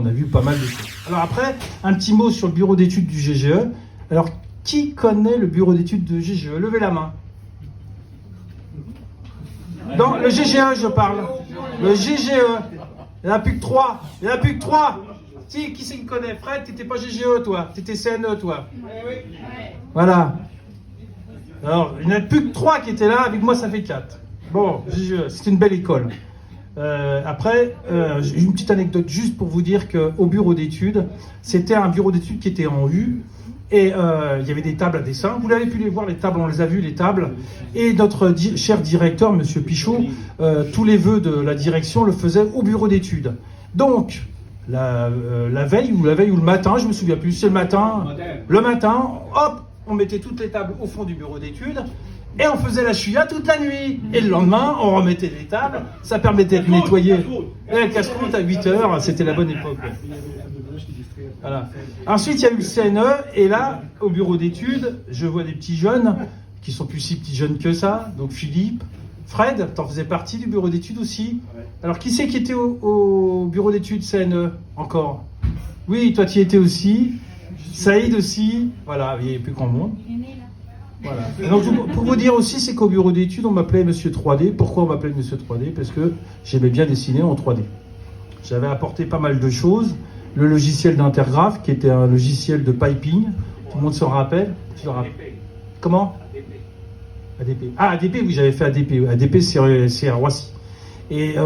On a vu pas mal de choses. Alors après, un petit mot sur le bureau d'études du GGE. Alors, qui connaît le bureau d'études de GGE? Levez la main. Dans le GGE, je parle. Le GGE. Il n'y en a plus que 3. Il n'y en a plus que 3. Si, qui c'est qui connaît? Fred, t'étais pas GGE, toi. T'étais CNE, toi. Voilà. Alors, il n'y en a plus que 3 qui étaient là. Avec moi, ça fait 4. Bon, GGE, c'est une belle école. Après, j'ai une petite anecdote juste pour vous dire qu'au bureau d'études, c'était un bureau d'études qui était en U. Et il y avait des tables à dessin. Vous l'avez pu les voir, les tables, on les a vues, les tables. Et notre cher directeur, Monsieur Pichot, tous les vœux de la direction le faisaient au bureau d'études. Donc, la veille ou le matin, je me souviens plus, c'est le matin, hop, on mettait toutes les tables au fond du bureau d'études. Et on faisait la chouïa toute la nuit. Et le lendemain, on remettait les tables. Ça permettait de nettoyer. Et le casse-croûte à 8 heures, c'était la bonne époque. Voilà. Ensuite, il y a eu le CNE. Et là, au bureau d'études, je vois des petits jeunes qui sont plus si petits jeunes que ça. Donc Philippe, Fred, t'en faisais partie du bureau d'études aussi. Alors, qui c'est qui était au bureau d'études CNE encore? Oui, toi, tu y étais aussi. Saïd aussi. Voilà, il n'y avait plus grand monde. Voilà. Donc, pour vous dire aussi, c'est qu'au bureau d'études, on m'appelait Monsieur 3D. Pourquoi on m'appelait Monsieur 3D? Parce que j'aimais bien dessiner en 3D. J'avais apporté pas mal de choses. Le logiciel d'Intergraph, qui était un logiciel de piping. Tout le monde se rappelle? Comment? ADP. Ah, ADP, oui, j'avais fait ADP. ADP, c'est à Roissy. Et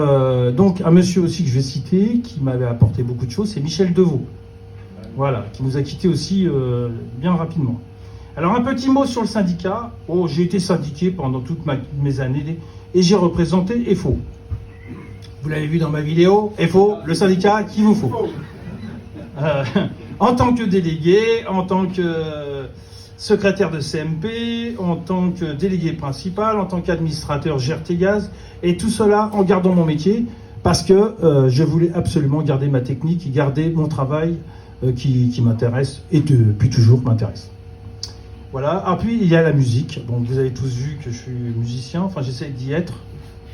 donc, un monsieur aussi que je vais citer, qui m'avait apporté beaucoup de choses, c'est Michel Deveau. Voilà, qui nous a quittés aussi bien rapidement. Alors, un petit mot sur le syndicat. Oh, j'ai été syndiqué pendant toutes mes années et j'ai représenté EFO. Vous l'avez vu dans ma vidéo, EFO, le syndicat qu'il vous faut. En tant que délégué, en tant que secrétaire de CMP, en tant que délégué principal, en tant qu'administrateur GRT-Gaz, et tout cela en gardant mon métier, parce que je voulais absolument garder ma technique et garder mon travail qui m'intéresse et depuis toujours m'intéresse. Voilà. Ah, puis il y a la musique. Bon, vous avez tous vu que je suis musicien. Enfin, j'essaie d'y être.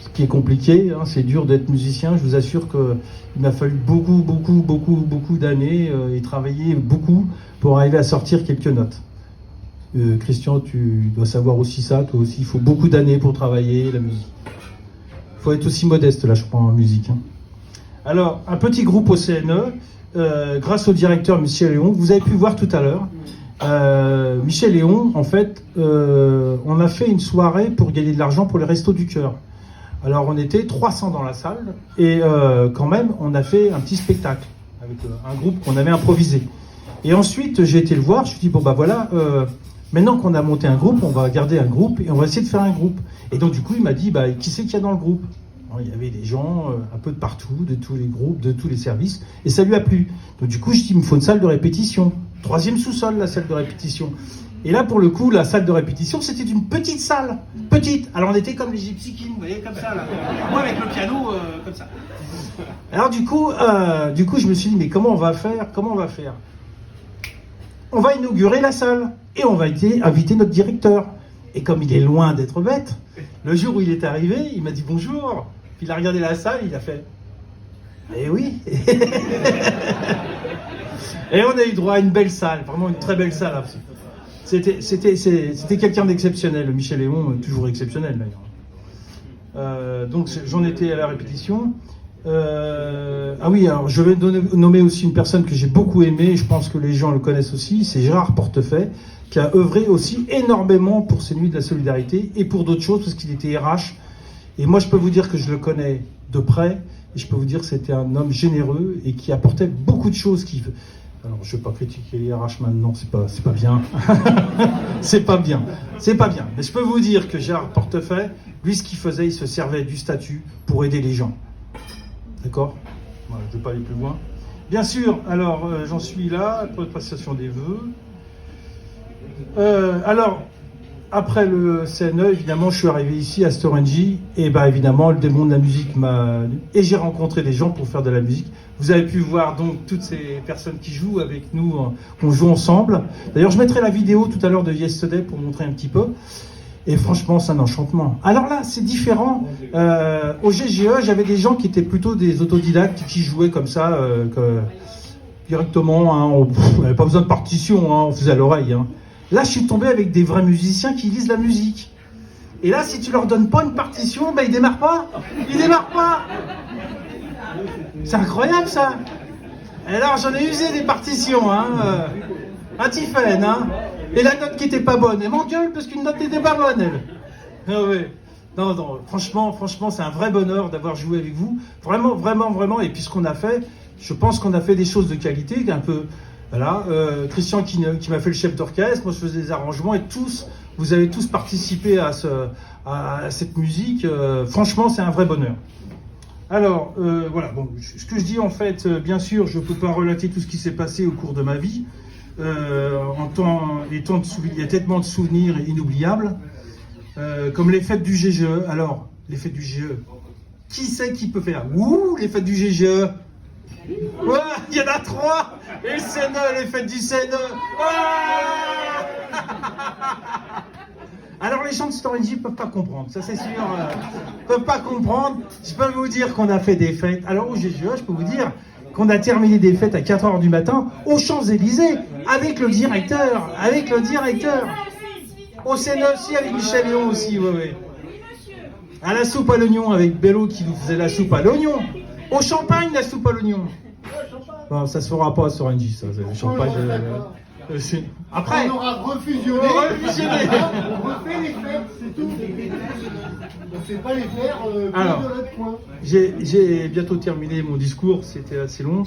Ce qui est compliqué, hein, c'est dur d'être musicien. Je vous assure qu'il m'a fallu beaucoup d'années et travailler beaucoup pour arriver à sortir quelques notes. Christian, tu dois savoir aussi ça. Toi aussi, il faut beaucoup d'années pour travailler la musique. Il faut être aussi modeste là, je crois, en musique. Hein. Alors, un petit groupe au CNE, grâce au directeur Michel Léon. Vous avez pu voir tout à l'heure. Michel Léon, en fait, on a fait une soirée pour gagner de l'argent pour les Restos du Cœur. Alors, on était 300 dans la salle et quand même, on a fait un petit spectacle avec un groupe qu'on avait improvisé. Et ensuite, j'ai été le voir, je me suis dit, bon, bah voilà, maintenant qu'on a monté un groupe, on va garder un groupe et on va essayer de faire un groupe. Et donc, du coup, il m'a dit, bah, qui c'est qu'il y a dans le groupe? Alors, il y avait des gens un peu de partout, de tous les groupes, de tous les services, et ça lui a plu. Donc, du coup, je dis, il me faut une salle de répétition. 3e sous-sol, la salle de répétition. Et là, pour le coup, la salle de répétition, c'était une petite salle. Petite. Alors, on était comme les Gypsy Kings, vous voyez, comme ça, là. Moi, avec le piano, comme ça. Alors, du coup, je me suis dit, mais comment on va faire? On va inaugurer la salle. Et on va inviter notre directeur. Et comme il est loin d'être bête, le jour où il est arrivé, il m'a dit bonjour. Puis il a regardé la salle, il a fait... Eh oui. Et on a eu droit à une belle salle, vraiment une très belle salle. C'était quelqu'un d'exceptionnel, Michel Léon, toujours exceptionnel d'ailleurs. Donc j'en étais à la répétition. Ah oui, alors je vais nommer aussi une personne que j'ai beaucoup aimée, je pense que les gens le connaissent aussi, c'est Gérard Portefeuille, qui a œuvré aussi énormément pour ces nuits de la solidarité et pour d'autres choses, parce qu'il était RH. Et moi, je peux vous dire que je le connais de près, et je peux vous dire que c'était un homme généreux et qui apportait beaucoup de choses. Alors, je ne vais pas critiquer les RH maintenant, c'est pas bien. c'est pas bien. Mais je peux vous dire que Gérard Portefeuille, lui, ce qu'il faisait, il se servait du statut pour aider les gens. D'accord? Voilà, je ne vais pas aller plus loin. Bien sûr, alors, j'en suis là, pour la prestation des vœux. Alors, après le CNE, évidemment, je suis arrivé ici à Storengy, et bah évidemment, le démon de la musique m'a... Et j'ai rencontré des gens pour faire de la musique. Vous avez pu voir donc toutes ces personnes qui jouent avec nous, on joue ensemble. D'ailleurs, je mettrai la vidéo tout à l'heure de Yesterday pour montrer un petit peu. Et franchement, c'est un enchantement. Alors là, c'est différent. Au GGE, j'avais des gens qui étaient plutôt des autodidactes, qui jouaient comme ça, directement. Hein, on n'avait pas besoin de partition, hein, on faisait à l'oreille. Hein. Là, je suis tombé avec des vrais musiciens qui lisent la musique. Et là, si tu leur donnes pas une partition, ben ils démarrent pas. Ils démarrent pas. C'est incroyable, ça. Et alors, j'en ai usé des partitions, hein. Un Tiphaine, hein. Et la note qui était pas bonne, elle m'engueule parce qu'une note n'était pas bonne, elle. Ah ouais. Non, non, franchement, c'est un vrai bonheur d'avoir joué avec vous. Vraiment, vraiment, vraiment. Et puis ce qu'on a fait, je pense qu'on a fait des choses de qualité, un peu. Voilà. Christian qui m'a fait le chef d'orchestre, moi je faisais des arrangements et tous, vous avez tous participé à cette musique. Franchement, c'est un vrai bonheur. Alors, voilà, bon, ce que je dis en fait, bien sûr, je ne peux pas relater tout ce qui s'est passé au cours de ma vie. Il y a tellement de souvenirs inoubliables, comme les fêtes du GGE. Alors, les fêtes du GGE, qui c'est qui peut faire? Ouh, les fêtes du GGE. Ouais, il y en a 3. Et le CNE, les fêtes du CNE. Alors les gens de Storengy ne peuvent pas comprendre, ça c'est sûr, ne peuvent pas comprendre. Je peux vous dire qu'on a fait des fêtes. Alors au GGE, je peux vous dire qu'on a terminé des fêtes à 4h du matin aux Champs-Élysées avec le directeur, Au CNE aussi avec Michel Léon aussi, ouais. À la soupe à l'oignon avec Bello qui nous faisait la soupe à l'oignon. Au champagne, la soupe à l'oignon. Bon, ça se fera pas à Storengy, ça, le champagne. Après, on aura refusionné. On refait les fêtes, c'est tout. On ne fait pas les faire alors, de l'autre coin. J'ai bientôt terminé mon discours, c'était assez long.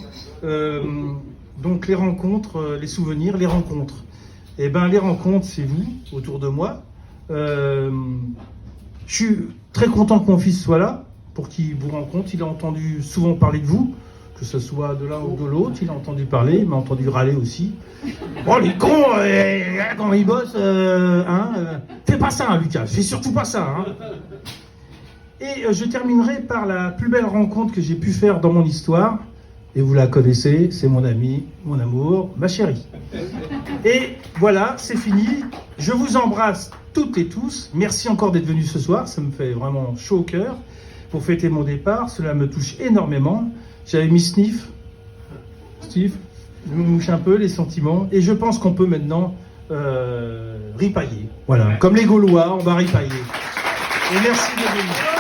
Donc les rencontres, les souvenirs, les rencontres. Eh bien les rencontres, c'est vous, autour de moi. Je suis très content que mon fils soit là, pour qu'il vous rencontre. Il a entendu souvent parler de vous. Que ce soit de l'un ou de l'autre, il a entendu parler, il m'a entendu râler aussi. Oh les cons, quand ils bossent, fais pas ça, hein, Lucas, fais surtout pas ça. Hein. Et je terminerai par la plus belle rencontre que j'ai pu faire dans mon histoire, et vous la connaissez, c'est mon ami, mon amour, ma chérie. Et voilà, c'est fini, je vous embrasse toutes et tous, merci encore d'être venus ce soir, ça me fait vraiment chaud au cœur, pour fêter mon départ, cela me touche énormément. J'avais mis Steve, je me mouche un peu les sentiments, et je pense qu'on peut maintenant ripailler. Voilà, comme les Gaulois, on va ripailler. Et merci de venir.